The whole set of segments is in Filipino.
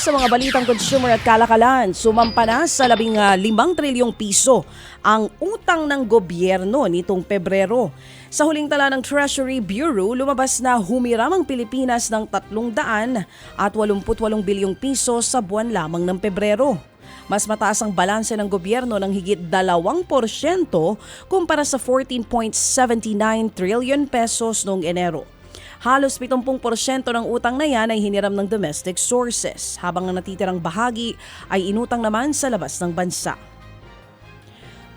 sa mga balitang consumer at kalakalan, sumampa na sa 15 trilyong piso ang utang ng gobyerno nitong Pebrero. Sa huling tala ng Treasury Bureau, lumabas na humiram ang Pilipinas ng 388 bilyong piso sa buwan lamang ng Pebrero. Mas mataas ang balanse ng gobyerno ng higit 2% kumpara sa 14.79 trillion pesos noong Enero. Halos 70% ng utang na yan ay hiniram ng domestic sources, habang ang natitirang bahagi ay inutang naman sa labas ng bansa.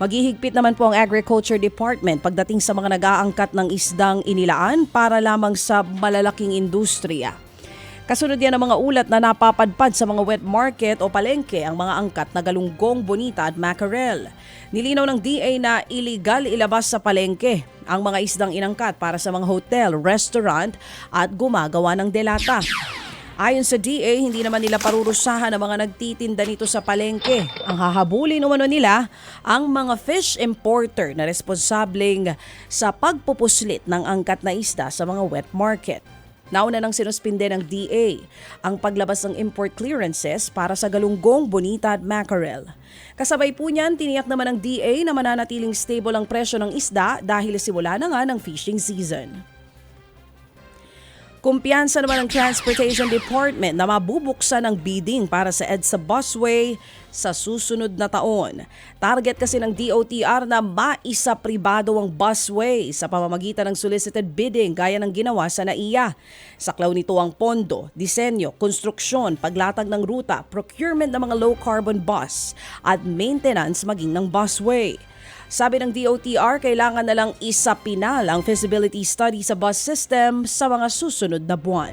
Maghihigpit naman po ang Agriculture Department pagdating sa mga nag-aangkat ng isdang inilaan para lamang sa malalaking industriya. Kasunod yan ang mga ulat na napapadpad sa mga wet market o palengke ang mga angkat na galunggong, bonita at mackerel. Nilinaw ng DA na iligal ilabas sa palengke ang mga isdang inangkat para sa mga hotel, restaurant at gumagawa ng delata. Ayon sa DA, hindi naman nila parurusahan ang mga nagtitinda nito sa palengke. Ang hahabulin umano nila ang mga fish importer na responsableng sa pagpupuslit ng angkat na isda sa mga wet market. Nauna nang sinuspinde ng DA ang paglabas ng import clearances para sa galunggong, bonita at mackerel. Kasabay po niyan, tiniyak naman ng DA na mananatiling stable ang presyo ng isda dahil simula na nga ng fishing season. Kumpiyansa naman ng Transportation Department na mabubuksan ang bidding para sa EDSA busway sa susunod na taon. Target kasi ng DOTR na maisapribado ang busway sa pamamagitan ng solicited bidding gaya ng ginawa sa NAIA. Saklaw nito ang pondo, disenyo, konstruksyon, paglatag ng ruta, procurement ng mga low-carbon bus at maintenance maging ng busway. Sabi ng DOTR, kailangan na lang isapinal ang feasibility study sa bus system sa mga susunod na buwan.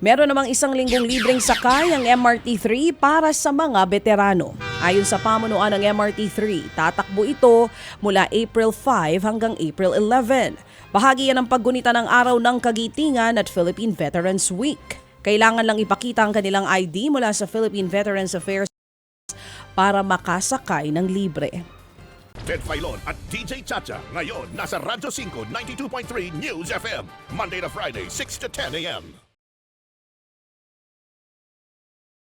Meron namang 1 linggong libreng sakay ang MRT-3 para sa mga veterano. Ayon sa pamunuan ng MRT-3, tatakbo ito mula April 5 hanggang April 11. Bahagi yan ng paggunita ng Araw ng Kagitingan at Philippine Veterans Week. Kailangan lang ipakita ang kanilang ID mula sa Philippine Veterans Affairs para makasakay ng libre. Ted Filon at DJ Chacha ngayon nasa Radyo 5 92.3 News FM Monday to Friday 6 to 10 a.m.